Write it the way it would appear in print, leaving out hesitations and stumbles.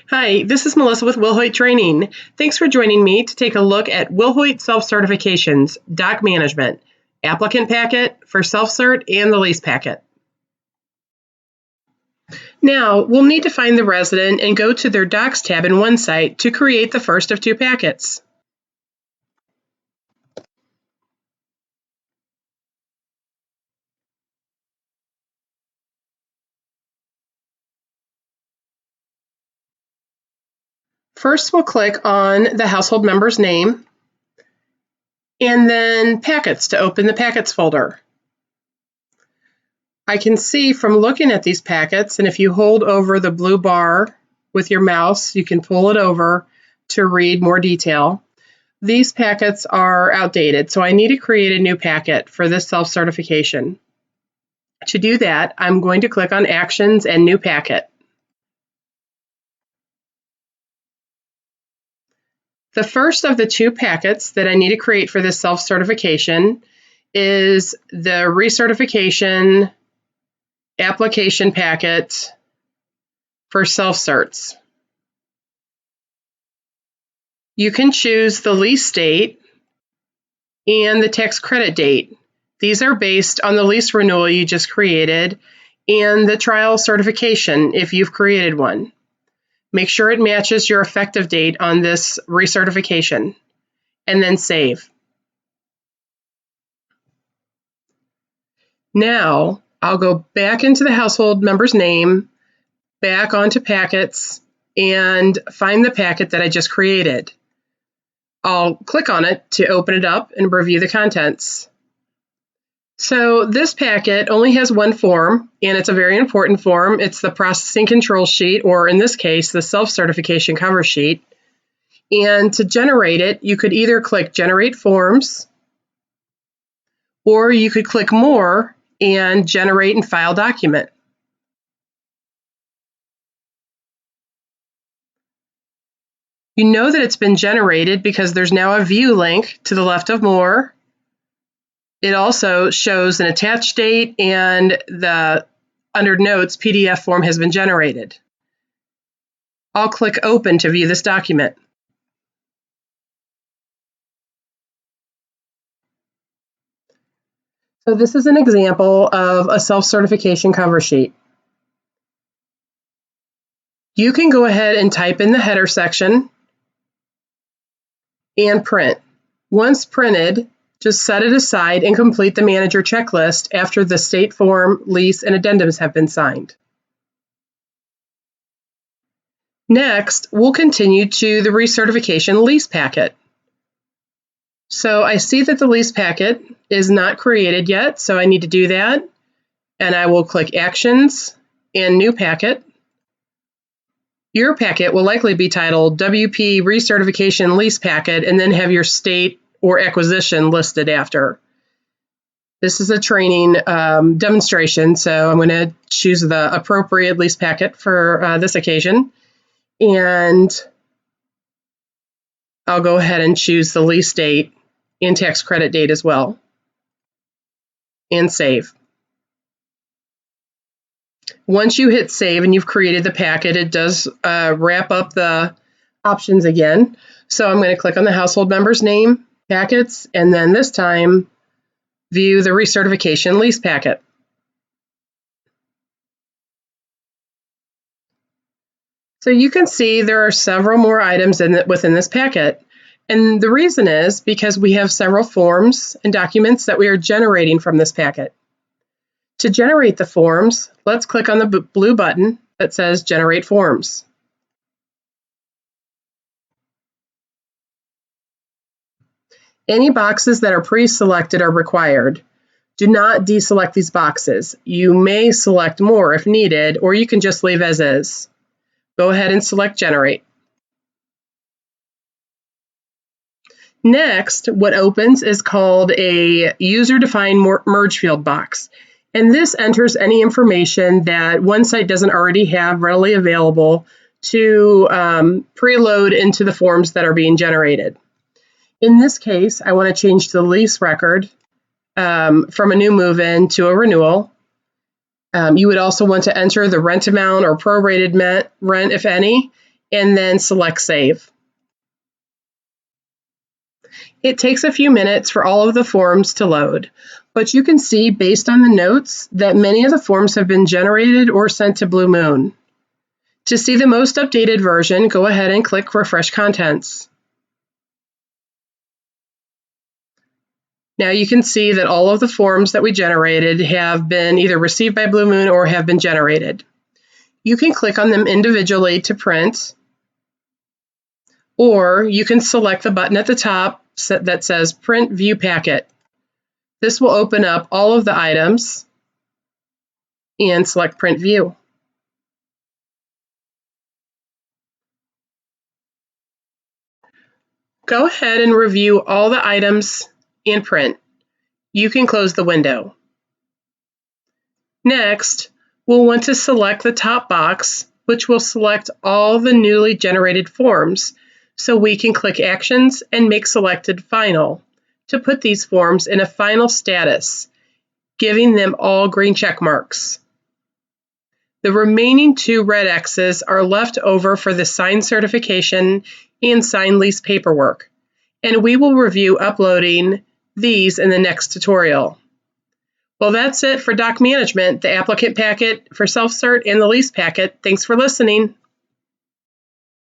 Hi, this is Melissa with Wilhoit Training. Thanks for joining me to take a look at Wilhoit Self-Certifications, Doc Management, Applicant Packet for Self-Cert and the Lease Packet. Now, we'll need to find the resident and go to their Docs tab in OneSite to create the first of two packets. First, we'll click on the household member's name and then Packets to open the Packets folder. I can see from looking at these packets, and if you hold over the blue bar with your mouse, you can pull it over to read more detail. These packets are outdated, so I need to create a new packet for this self-certification. To do that, I'm going to click on Actions and New Packet. The first of the two packets that I need to create for this self-certification is the recertification application packet for self-certs. You can choose the lease date and the tax credit date. These are based on the lease renewal you just created and the trial certification if you've created one. Make sure it matches your effective date on this recertification, and then save. Now, I'll go back into the household member's name, back onto Packets, and find the packet that I just created. I'll click on it to open it up and review the contents. So this packet only has one form, and it's a very important form. It's the processing control sheet, or in this case, the self-certification cover sheet. And to generate it, you could either click Generate Forms, or you could click More and Generate and File Document. You know that it's been generated because there's now a View link to the left of More. It also shows an attached date, and under Notes, PDF form has been generated. I'll click Open to view this document. So this is an example of a self-certification cover sheet. You can go ahead and type in the header section and print. Once printed, just set it aside and complete the manager checklist after the state form, lease, and addendums have been signed. Next, we'll continue to the recertification lease packet. So I see that the lease packet is not created yet, so I need to do that. And I will click Actions and New Packet. Your packet will likely be titled WP Recertification Lease Packet and then have your state or acquisition listed after. This is a training demonstration, so I'm going to choose the appropriate lease packet for this occasion. And I'll go ahead and choose the lease date and tax credit date as well. And save. Once you hit save and you've created the packet, it does wrap up the options again. So I'm going to click on the household member's name, Packets, and then this time view the recertification lease packet. So you can see there are several more items within this packet. And the reason is because we have several forms and documents that we are generating from this packet. To generate the forms, let's click on the blue button that says Generate Forms. Any boxes that are pre-selected are required. Do not deselect these boxes. You may select more if needed, or you can just leave as is. Go ahead and select Generate. Next, what opens is called a User-Defined Merge Field box. And this enters any information that OneSite doesn't already have readily available to preload into the forms that are being generated. In this case, I want to change the lease record from a new move-in to a renewal. You would also want to enter the rent amount or prorated rent, if any, and then select Save. It takes a few minutes for all of the forms to load, but you can see based on the notes that many of the forms have been generated or sent to Blue Moon. To see the most updated version, go ahead and click Refresh Contents. Now you can see that all of the forms that we generated have been either received by Blue Moon or have been generated. You can click on them individually to print, or you can select the button at the top that says Print View Packet. This will open up all of the items and select Print View. Go ahead and review all the items and print. You can close the window. Next, we'll want to select the top box, which will select all the newly generated forms, so we can click Actions and make Selected Final to put these forms in a final status, giving them all green check marks. The remaining 2 red X's are left over for the sign certification and sign lease paperwork, and we will review uploading these in the next tutorial. Well, that's it for doc management, the applicant packet for self-cert, and the lease packet. Thanks for listening.